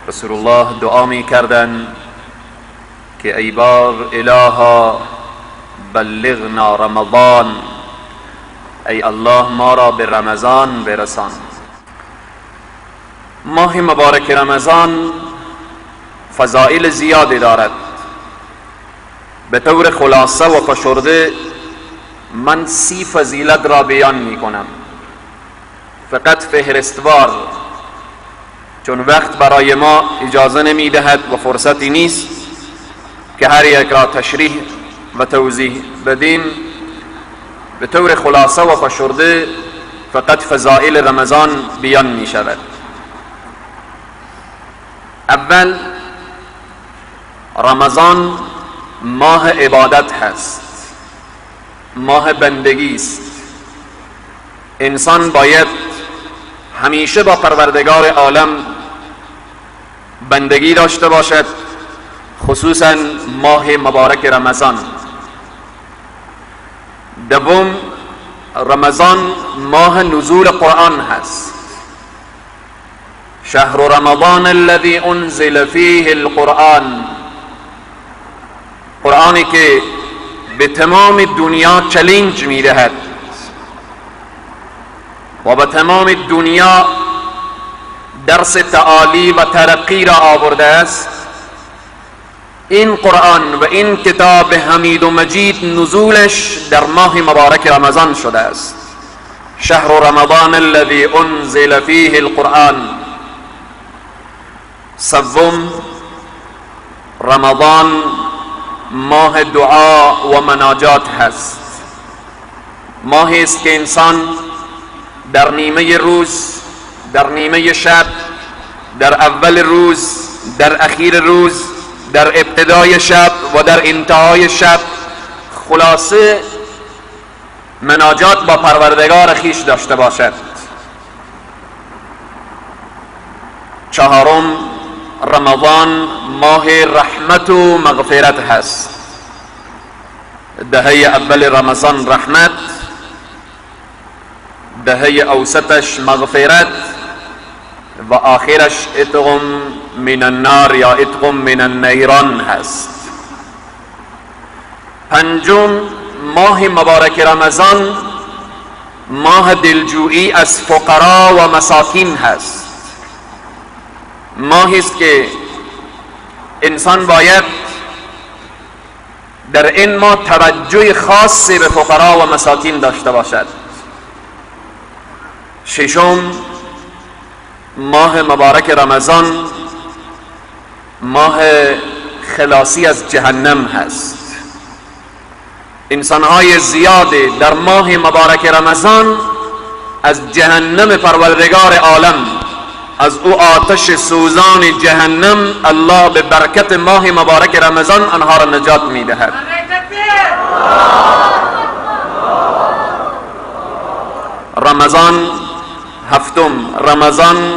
رسول الله دعا می کردن که ای بار الها بلغنا رمضان، ای الله ما را به رمضان برسان. ماه مبارک رمضان فضائل زیادی دارد. به طور خلاصه و فشرده من 30 فضیلت را بیان می کنم، فقط فهرستوار، چون وقت برای ما اجازه نمی دهد و فرصتی نیست که هر یک را تشریح و توضیح بدیم. به طور خلاصه و فشرده فقط فضائل رمضان بیان می شود. اول، رمضان ماه عبادت هست، ماه بندگی است. انسان باید همیشه با پروردگار عالم بندگی داشته باشد، خصوصا ماه مبارک رمضان. دوم، رمضان ماه نزول قرآن هست. شهر رمضان الذي انزل فيه القرآن، قرآنی که به تمام دنیا چالش میدهد و به تمام دنیا درس تعالی و ترقی را آورده است. این قرآن و این کتاب حمید و مجید نزولش در ماه مبارک رمضان شده است. شهر رمضان الذي انزل فيه القرآن. سوم، رمضان ماه دعا و مناجات هست. ماهی است که انسان در نیمه روز، در نیمه شب، در اول روز، در اخیر روز، در ابتدای شب و در انتهای شب، خلاصه مناجات با پروردگار خیش داشته باشد. چهارم، رمضان ماه رحمت و مغفرت هست. دهه اول رمضان رحمت، دهه اوسطش مغفرت و آخرش اتقم من النار یا اتقم من النیران هست. پنجم، ماه مبارک رمضان ماه دلجویی از فقرا و مساکین هست. ماهی است که انسان باید در این ماه توجه خاصی به فقرا و مساکین داشته باشد. ششم، ماه مبارک رمضان ماه خلاصی از جهنم هست. انسانهای زیادی در ماه مبارک رمضان از جهنم پروردگار عالم، از او آتش سوزان جهنم، الله به برکت ماه مبارک رمضان آنها را نجات می‌دهد. رمضان هفتم، رمضان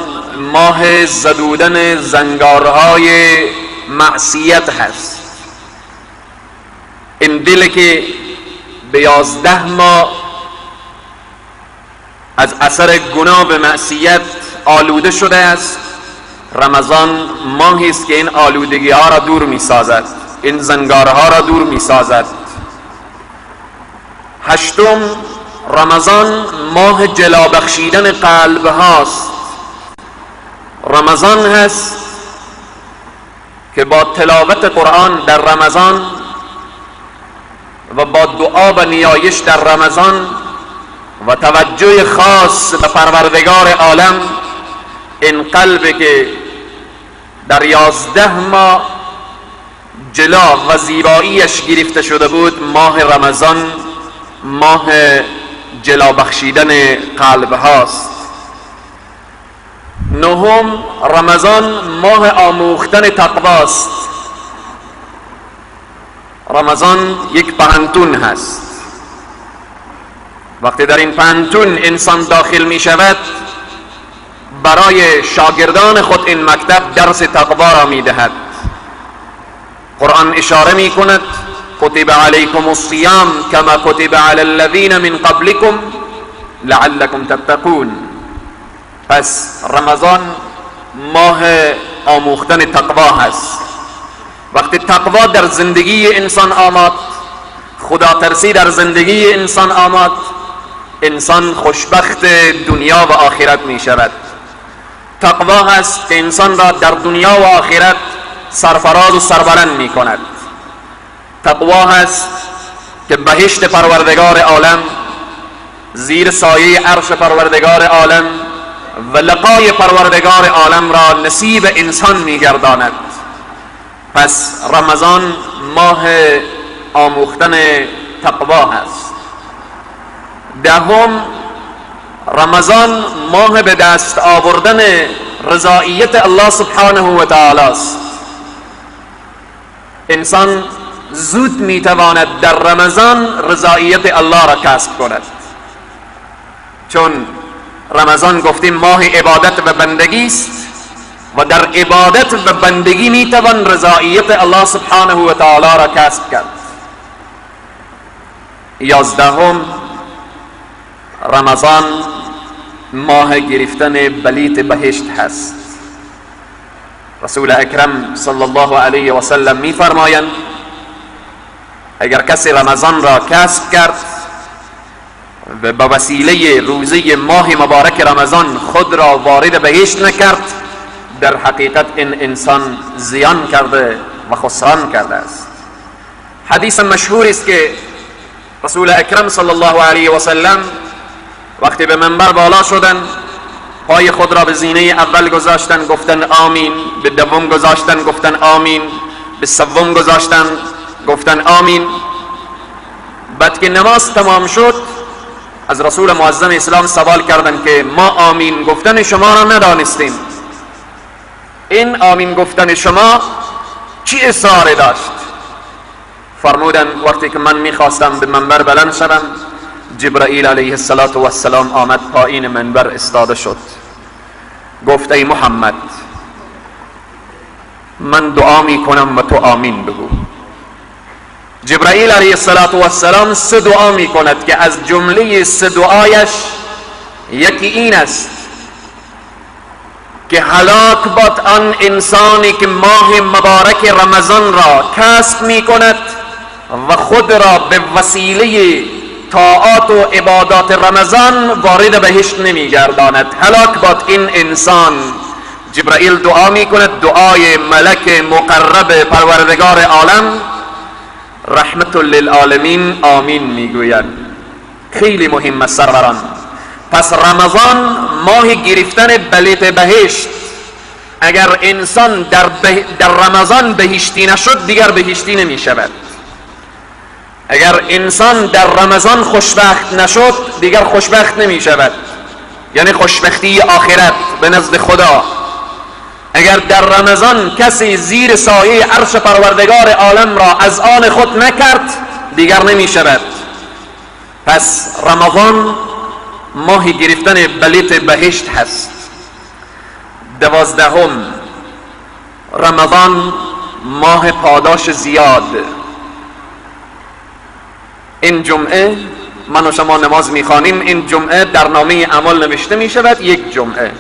ماه زدودن زنگارهای معصیت هست. این دلی که به 11 ماه از اثر گناه به معصیت آلوده شده است، رمضان ماهی است که این آلودگی ها را دور می سازد، این زنگارها را دور می سازد. هشتم، رمضان ماه جلا بخشیدن قلب هاست. رمضان هست که با تلاوت قرآن در رمضان و با دعا و نیایش در رمضان و توجه خاص به پروردگار عالم، این قلبی که در 11 ماه جلا و زیباییش گرفته شده بود، ماه رمضان ماه جلا بخشیدن قلب هاست. نهم، رمضان ماه آموختن تقواست. رمضان یک پهنتون هست. وقتی در این پهنتون انسان داخل می شود، برای شاگردان خود این مکتب درس تقوا را می دهد. قرآن اشاره می کند کتب علیکم الصیام کما کتب علی الذین من قبلکم لعلکم تتقون. پس رمضان ماه آموختن تقوا هست. وقتی تقوا در زندگی انسان آمد، خدا ترسی در زندگی انسان آمد، انسان خوشبخت دنیا و آخرت می شود. تقوا هست که انسان را در دنیا و آخرت سرفراز و سربلند می کند. تقوا هست که بهشت پروردگار عالم، زیر سایه عرش پروردگار عالم و لقای پروردگار عالم را نصیب انسان می گرداند. پس رمضان ماه آموختن تقوا هست. دهم، رمضان ماه به دست آوردن رضایت الله سبحانه و تعالی است. انسان زود میتواند در رمضان رضایت الله را کسب کند، چون رمضان گفتیم ماه عبادت و بندگی است و در عبادت و بندگی میتوان رضایت الله سبحانه و تعالی را کسب کرد. 11، رمضان ماه گرفتن بلیط بهشت هست. رسول اکرم صلی الله علیه و سلم میفرمایند اگر کسی رمضان را کسب کرد و به وسیله روزه ماه مبارک رمضان خود را وارد بهشت نکرد، در حقیقت این انسان زیان کرده و خسران کرده است. حدیث مشهور است که رسول اکرم صلی الله علیه و سلم وقتی به منبر بالا شدن، پای خود را به زینه اول گذاشتن، گفتن آمین. به دوم گذاشتن، گفتن آمین. به سوم گذاشتن، گفتن آمین. بعد که نماز تمام شد، از رسول معظم اسلام سوال کردند که ما آمین گفتن شما را ندانستیم، این آمین گفتن شما چی اصرار داشت؟ فرمودند وقتی که من میخواستم به منبر بلند شدم، جبرائیل علیه السلام آمد پایین منبر استاده شد، گفت ای محمد من دعا میکنم و تو آمین بگو. جبرائیل علیه السلام 3 دعا میکند که از جمله 3 دعایش یکی این است که هلاک باد آن انسانی که ماه مبارک رمضان را کسب میکند و خود را به وسیله طاعات و عبادات رمضان وارد بهشت نمیگرداند. هلاک باد این انسان. جبرائیل دعا میکند، دعای ملک مقرب پروردگار عالم رحمت للعالمین آمین میگوید. خیلی مهم است سروران. پس رمضان ماه گرفتن بلیط بهشت. اگر انسان در رمضان بهشتی نشد دیگر بهشتی نمی شود. اگر انسان در رمضان خوشبخت نشد دیگر خوشبخت نمی شود، یعنی خوشبختی آخرت به نزد خدا. اگر در رمضان کسی زیر سایه عرش پروردگار عالم را از آن خود نکرد دیگر نمی شود. پس رمضان ماه گرفتن بلیط بهشت هست. 12، رمضان ماه پاداش زیاد. این جمعه من و شما نماز میخوانیم، این جمعه در نامه اعمال نوشته میشود 1 جمعه.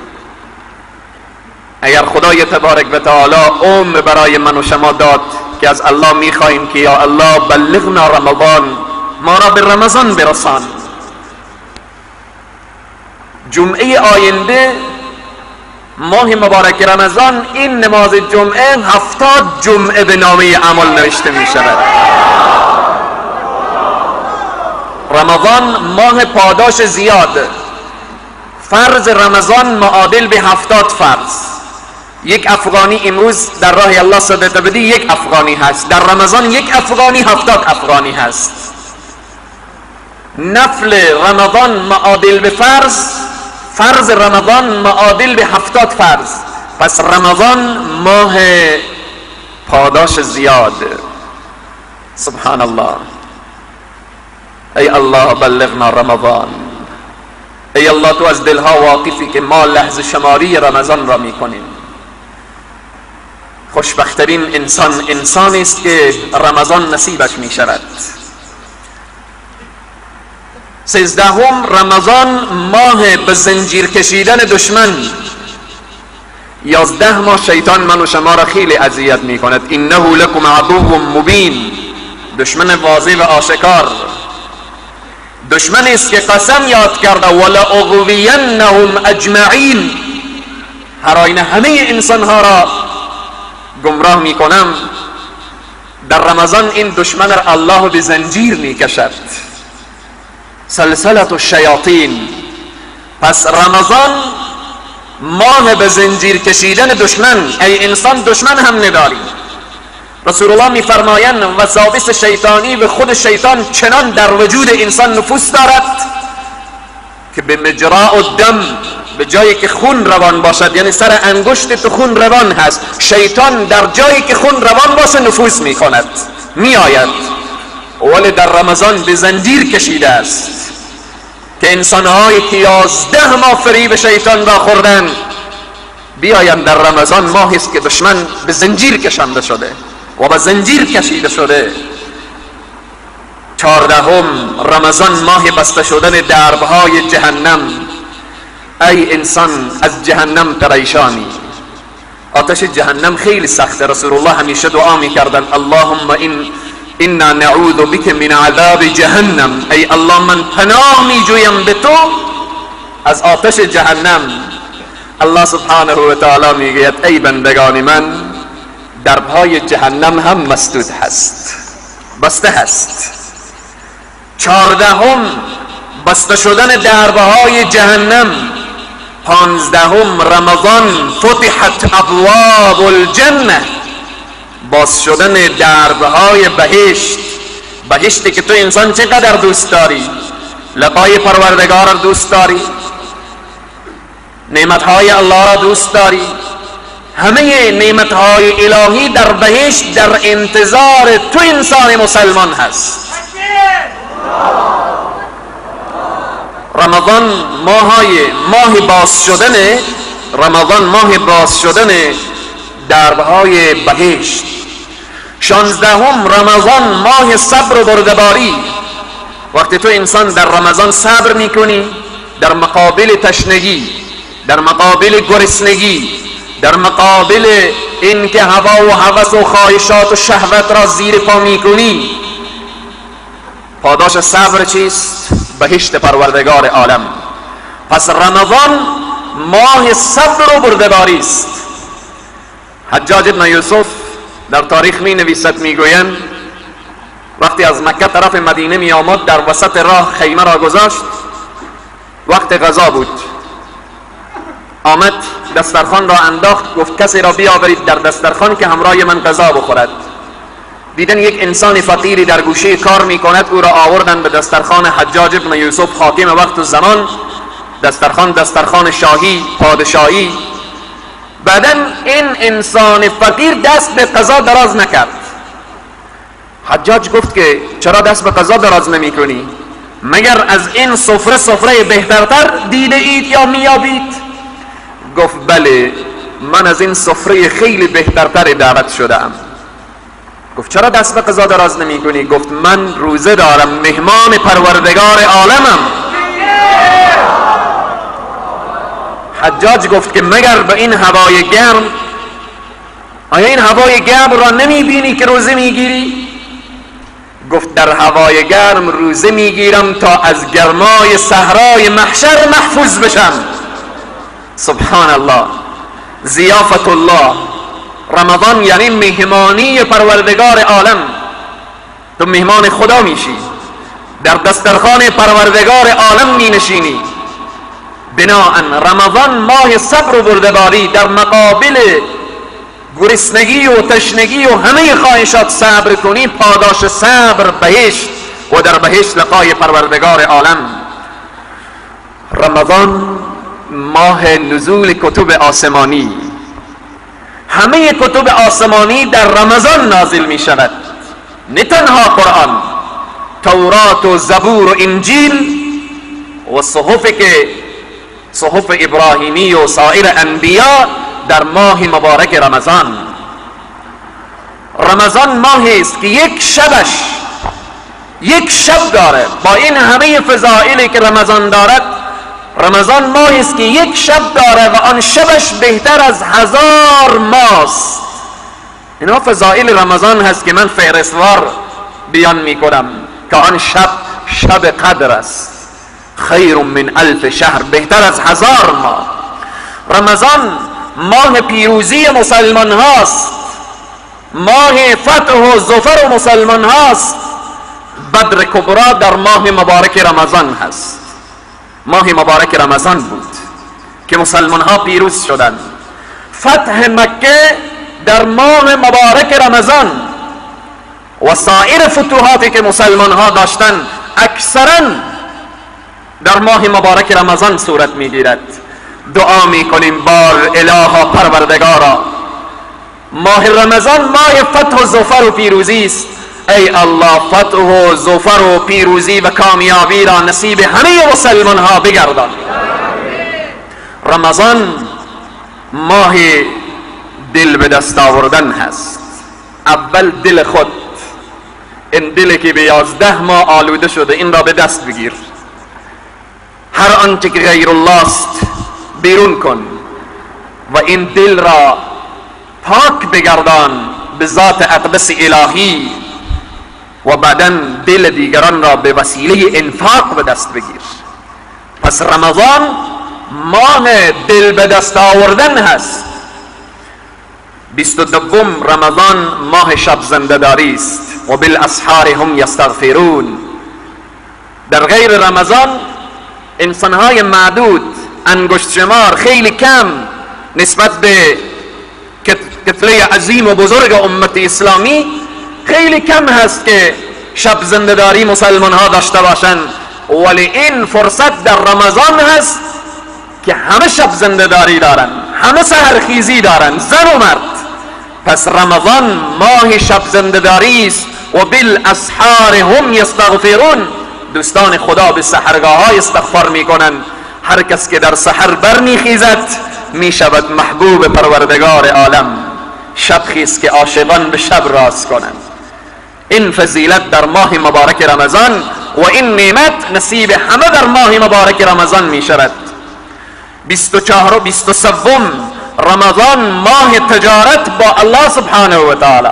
اگر خدای تبارک و تعالی عمر برای من و شما داد که از الله میخواهیم که یا الله بلغنا رمضان، ما را به رمضان برسان، جمعه آینده ماه مبارک رمضان این نماز جمعه 70 جمعه به نامه اعمال نوشته می شود. رمضان ماه پاداش زیاد. فرض رمضان معادل به 70 فرض. 1 افغانی امروز در راه الله صدقه بدی 1 افغانی هست. در رمضان 1 افغانی 70 افغانی هست. نفل رمضان معادل به فرض، فرض رمضان معادل به 70 فرض. پس رمضان ماه پاداش زیاد. سبحان الله. ای الله بلغنا رمضان. ای الله تو از دلها واقفی که ما لحظه شماری رمضان را میکنیم. خوشبخترین انسان انسانی است که رمضان نصیبش می شود. 13، رمضان ماه به زنجیر کشیدن دشمن. 11 ماه شیطان من و شما را خیلی اذیت می کند. انه لکم عدو مبین، دشمن واضح و آشکار، دشمنی است که قسم یاد کرده ولأغوینهم اجمعین، هر آینه همه انسان ها را گمراه می کنم. در رمضان این دشمن را الله به زنجیر می کشد، سلسلة الشیاطین. پس رمضان ماه به زنجیر کشیدن دشمن. ای انسان دشمن هم نداری. رسول الله می فرمایند وساوس شیطانی و خود شیطان چنان در وجود انسان نفوذ دارد که به مجراء الدم، به جایی که خون روان باشد، یعنی سر انگشت تو خون روان هست، شیطان در جایی که خون روان باشه نفوذ می کند، می آید. ولی در رمضان به زنجیر کشیده است که انسان‌های که 11 ماه فریب شیطان را خوردن بیایند در رمضان، ماهی است که دشمن به زنجیر کشنده شده و به زنجیر کشیده شده. 14 رمضان ماه بسته شدن دربهای جهنم. ای انسان از جهنم پریشانی، آتش جهنم خیلی سخته. رسول الله همیشه دعا میکردن اللهم انا نعوذ بك من عذاب جهنم، ای الله من پناه میجویم به تو از آتش جهنم. الله سبحانه و تعالی میگوید ای بندگان من، دربهای جهنم هم مسدود هست، بسته هست. 14 بسته شدن دربهای جهنم. 15 رمضان فتحت ابواب الجنه، باز شدن دربهای بهشت. بهشتی که تو انسان چقدر دوست داری، لقای پروردگار را دوست داری، نعمتهای الله را دوست داری، همه نعمتهای الهی در بهشت در انتظار تو انسان مسلمان هست. رمضان ماه باز شدن، رمضان ماه باز شدن دربهای بهشت. 16 رمضان ماه صبر و بردباری. وقتی تو انسان در رمضان صبر میکنی در مقابل تشنگی، در مقابل گرسنگی، در مقابل اینکه هوا و هوس و خواهشات و شهوت را زیر پا میکنی، پاداش صبر چیست؟ بهشت پروردگار عالم. پس رمضان ماه صبر و بردباری است. حجاج ابن یوسف در تاریخ می نویسد، می گویند وقتی از مکه طرف مدینه می آمد، در وسط راه خیمه را گذاشت، وقت غذا بود، آمد دسترخوان را انداخت، گفت کسی را بیاورید در دسترخوان که همراه من غذا بخورد. دیدن یک انسان فقیری در گوشه کار می کند، او را آوردن به دسترخوان حجاج ابن یوسف حاکم وقت و زمان. دسترخوان شاهی، پادشاهی. بعداً این انسان فقیر دست به غذا دراز نکرد. حجاج گفت که چرا دست به غذا دراز نمی کنی؟ مگر از این سفره بهترتر دیده اید یا میابید؟ گفت بله، من از این سفره خیلی بهترتر دعوت شدم. گفت چرا دست به غذا دراز نمی کنی؟ گفت من روزه دارم، مهمان پروردگار عالمم. حجاج گفت که مگر به این هوای گرم، آیا این هوای گرم را نمی بینی که روزه میگیری؟ گفت در هوای گرم روزه میگیرم تا از گرمای صحرای محشر محفوظ بشم. سبحان الله، ضیافت الله. رمضان یعنی مهمانی پروردگار عالم. تو مهمان خدا میشی، در دسترخوان پروردگار عالم می نشینی. بناهن رمضان ماه صبر و بردباری، در مقابل گرسنگی و تشنگی و همه خواهشات صبر کنی، پاداش صبر بهشت و در بهشت لقای پروردگار عالم. رمضان ماه نزول کتب آسمانی. همه کتب آسمانی در رمضان نازل می شود، نه تنها قرآن، تورات و زبور و انجیل و صحفی که صحف ابراهیمی و سایر انبیاء در ماه مبارک رمضان. رمضان ماهی است که یک شب داره. با این همه فضائلی که رمضان دارد، رمضان ماهی است که یک شب داره و آن شبش بهتر از 1000 ماست. اینا فضائل رمضان هست که من فهرستوار بیان میکنم که آن شب قدر است. خیر من 1000 شهر، بهتر از 1000 ماه. رمضان ماه پیروزی مسلمان هاست، ماه فتح و ظفر و مسلمان هاست. بدر کبرا در ماه مبارک رمضان هست. ماه مبارک رمضان بود که مسلمان ها پیروز شدند. فتح مکه در ماه مبارک رمضان و سایر فتوحاتی که مسلمان ها داشتن اکثرا در ماه مبارک رمضان صورت میگیرد. دعا میکنیم بار الها پروردگارا، ماه رمضان ماه فتح و ظفر و پیروزی است. ای الله فتح و ظفر و پیروزی و کامیابی را نصیب همه مسلمان ها بگردان. رمضان ماه دل به دست آوردن هست. اول دل خود، این دلی که به 11 ماه آلوده شده این را به دست بگیر. هر آنچه که غیر الله است بیرون کن و این دل را پاک بگردان به ذات اقدس الهی و بعداً دل دیگران را به وسیله انفاق به دست بگیر. پس رمضان ماه دل به دست آوردن هست. 22 رمضان ماه شب زنده‌داری است و بالاسحار هم یستغفرون. در غیر رمضان انسانهای معدود، انگشت شمار، خیلی کم نسبت به کتله عظیم و بزرگ امت اسلامی، خیلی کم هست که شب زنده‌داری مسلمان ها داشته باشند. ولی این فرصت در رمضان هست که همه شب زنده‌داری دارن، همه سحرخیزی دارن، زن و مرد. پس رمضان ماه شب زنده‌داری است و بالاسحار هم یستغفرون. دوستان خدا به سحرگاه ها استغفار میکنند. هر کس که در سحر برمیخیزد میشود محبوب پروردگار عالم. شب خیز که عاشقان به شب راست کنند. این فضیلت در ماه مبارک رمضان و این نعمت نصیب همه در ماه مبارک رمضان می شود. 24 و 23 رمضان ماه تجارت با الله سبحانه و تعالی.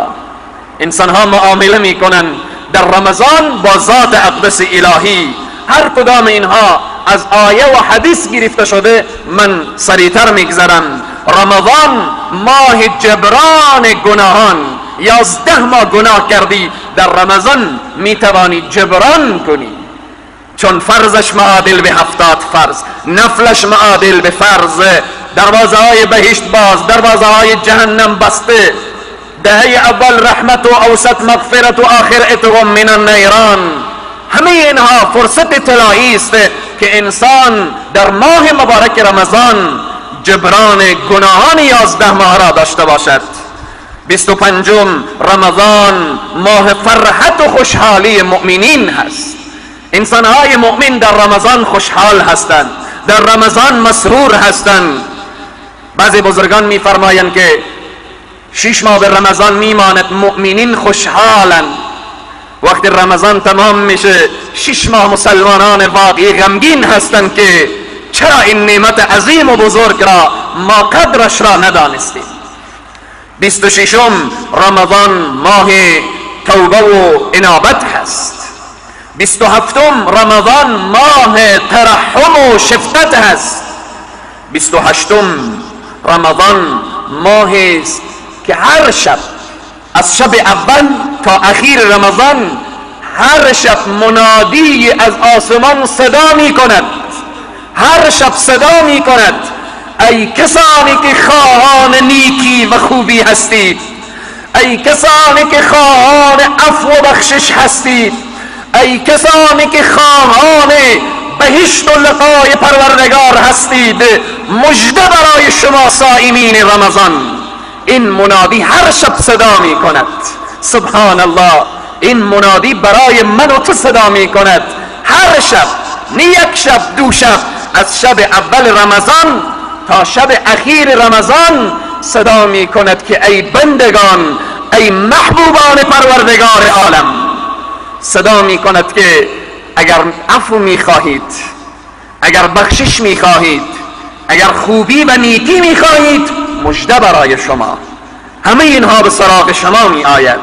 انسان ها معامله می کنند در رمضان با ذات اقدس الهی. هر کدام اینها از آیه و حدیث گرفته شده. من سریعتر میگذرم. رمضان ماه جبران گناهان. 11 ماه گناه کردی، در رمضان میتوانی جبران کنی، چون فرضش معادل به 70 فرض، نفلش معادل به فرض. دروازه های بهشت باز، دروازه های جهنم بسته. دهه اول رحمت و اوسط مغفرت و آخر اتقام من النیران. همه اینها فرصت طلایی است که انسان در ماه مبارک رمضان جبران گناهان 11 ماه را داشته باشد. 25 رمضان ماه فرحت و خوشحالی مؤمنین هست. انسانهای مؤمن در رمضان خوشحال هستند، در رمضان مسرور هستند. بعضی بزرگان میفرمایند که 6 ماه به رمضان میماند، مؤمنین خوشحالند. وقتی رمضان تمام میشه 6 ماه مسلمانان واقعی غمگین هستند که چرا این نعمت عظیم و بزرگ را ما قدرش را ندانستیم. 26 رمضان ماه توبه و انابت هست. 27 رمضان ماه ترحم و شفقت هست. 28 رمضان ماهی است که هر شب از شب اول تا اخیر رمضان هر شب منادی از آسمان صدا می کند. هر شب صدا می کند ای کسانی که خواهان نیکی و خوبی هستید، ای کسانی که خواهان عفو و بخشش هستید، ای کسانی که خواهان بهشت و لقای پروردگار هستید، مژده برای شما صائمین رمضان. این منادی هر شب صدا می کند. سبحان الله، این منادی برای من و تو صدا می کند هر شب، نه یک شب دو شب. از شب اول رمضان تا شب اخیر رمضان صدا می کند که ای بندگان، ای محبوبان پروردگار عالم، صدا می کند که اگر عفو می خواهید، اگر بخشش میخواهید، اگر خوبی و نیکی میخواهید، مژده برای شما، همه اینها به سراغ شما می آید.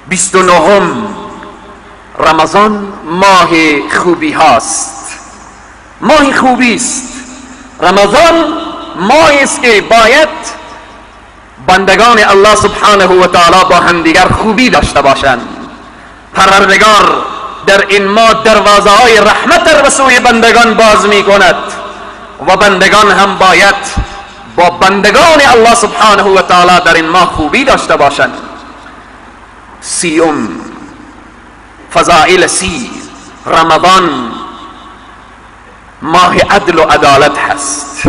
29 رمضان ماه خوبی هاست، ماه خوبی است. رمضان ماهی است که باید بندگان الله سبحانه و تعالی با همدیگر خوبی داشته باشند. پروردگار در این ماه دروازه های رحمت به سوی بندگان باز می کند و بندگان هم باید با بندگان الله سبحانه و تعالی در این ماه خوبی داشته باشند. 30 فضائل 30 رمضان ماه عدل و عدالت هست.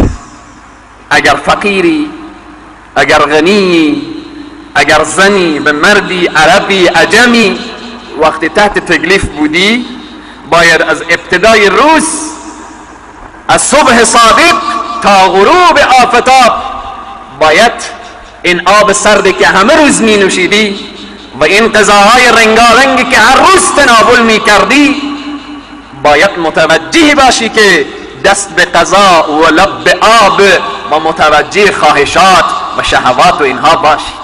اگر فقیری، اگر غنی، اگر زنی، به مردی، عربی، عجمی، وقتی تحت تکلیف بودی باید از ابتدای روز، از صبح صادق تا غروب آفتاب، باید این آب سردی که همه روز می نوشیدی و این غذاهای رنگارنگی که هر روز تناول می کردی، باید متوجه باشی که دست به قضا و لب به آب و متوجه خواهشات و شهوات و اینها باشید.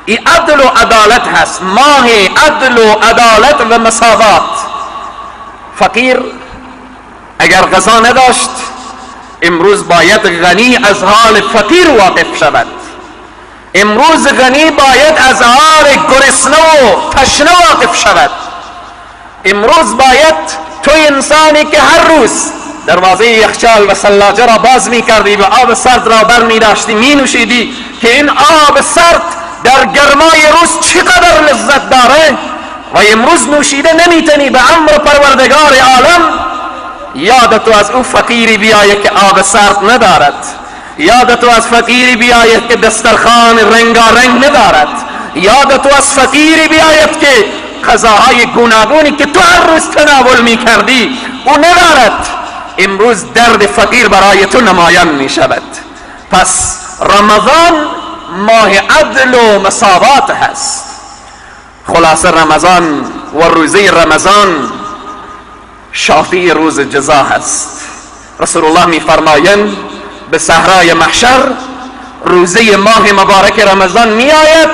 این عدل و عدالت هست، ماه عدل و عدالت و مساوات. فقیر اگر غذا نداشت، امروز باید غنی از حال فقیر واقف شود. امروز غنی باید از حال گرسنه و تشنه واقف شود. امروز باید تو انسانی که هر روز دروازه یخچال و ثلاجه را باز می کردی و آب سرد را بر می داشتی می نوشیدی که این آب سرد در گرمای روز چقدر لذت داره و امروز نوشیده نمیتنی، به امر پروردگار عالم یاد تو از او فقیری بیاید که آب سرد ندارد، یاد تو از فقیری بیاید که دسترخوان رنگارنگ ندارد، یاد تو از فقیری بیاید که غذاهای گوناگونی که تو هر روز تناول می کردی او ندارد. امروز درد فقیر برای تو نمایان می شود. پس رمضان ماه عدل و مساوات هست. خلاصه رمضان و روزه رمضان شافی روز جزا هست. رسول الله می فرمایند به صحرای محشر روزه ماه مبارک رمضان می آید،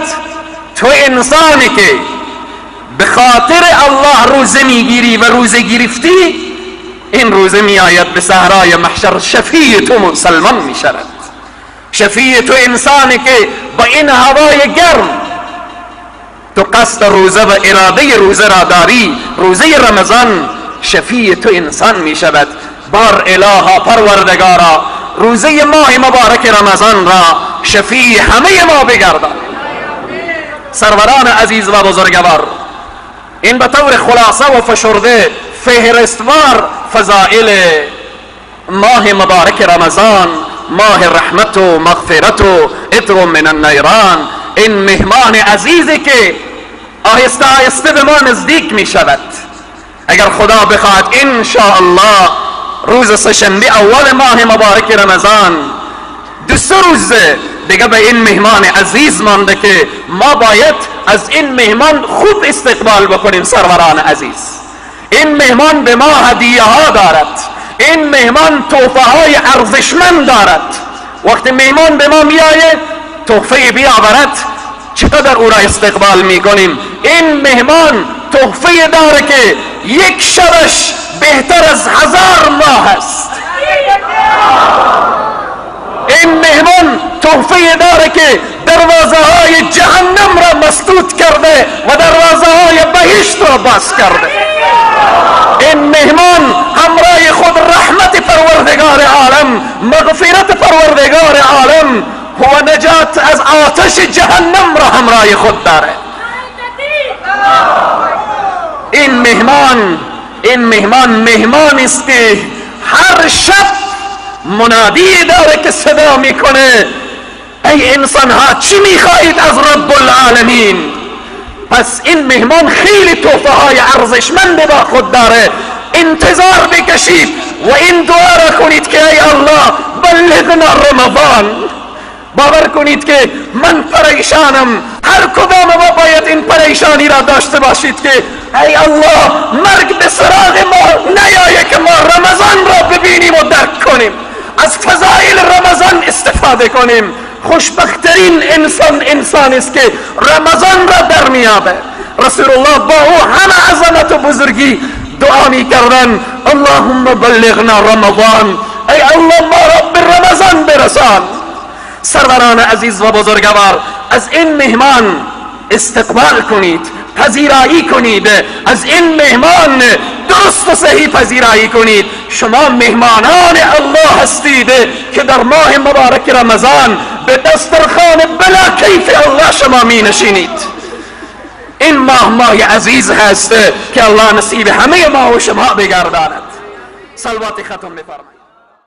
تو انسانی که به خاطر الله روزه میگیری و روزه گرفتی، این روزه می آید به صحرای محشر شفیع تو مسلمان می شود. شفیع تو انسانی که با این هوای گرم تو قصد روزه و اراده روزه را داری، روزه رمضان شفیع تو انسان می شود. بار الها پروردگارا روزه ماه مبارک رمضان را شفیع همه ما بگردان. سروران عزیز و بزرگوار، این به طور خلاصه و فشرده فهرستوار فضائل ماه مبارک رمضان، ماه رحمت و مغفرت و عتق من النیران، این مهمان عزیزی که آهسته آهسته به ما نزدیک می شود. اگر خدا بخواهد ان شاء الله روز سه‌شنبه اول ماه مبارک رمضان 2 روز دیگه به این مهمان عزیز مانده که ما باید از این مهمان خوب استقبال بکنیم. سروران عزیز، این مهمان به ما هدیه ها دارد، این مهمان تحفه های ارزشمند دارد. وقتی مهمان به ما میآید تحفه بیاورد، چقدر او را استقبال میکنیم. این مهمان تحفه داره که یک شبش بهتر از 1000 ماه است. این مهمان تحفه داره که دروازه های جهنم را مسدود کرده و دروازه های بهشت را باز کرده. این مهمان همراه خود رحمت پروردگار عالم، مغفرت پروردگار عالم و نجات از آتش جهنم را همراه خود داره. این مهمان است که هر شب منادی داره که صدا میکنه ای انسان ها چی میخواهید از رب العالمین؟ پس این مهمان خیلی تحفه های ارزشمند با خود داره. انتظار بکشید و این دعا را کنید که ای الله بلغنا رمضان، باور کنید که من پریشانم. هر کدام ما باید این پریشانی را داشته باشید که ای الله مرگ به سراغ ما نیایه که ما رمضان را ببینیم و درک کنیم، از فضایل رمضان استفاده کنیم. خوشبخترین انسان است که رمضان را در میابه. رسول الله با او همه عظمت و بزرگی دعا می کردن اللهم بلغنا رمضان، ای الله ما را به رمضان برسان. سروران عزیز و بزرگوار، از این مهمان استقبال کنید، پذیرایی کنید، از این مهمان درست و صحیح پذیرایی کنید. شما مهمانان الله هستید که در ماه مبارک رمضان به دسترخوان بلا کیف الله شما می نشینید. این ماه عزیز هست که الله نصیب همه ما و شما بگرداند. صلوات ختم بفرمایید.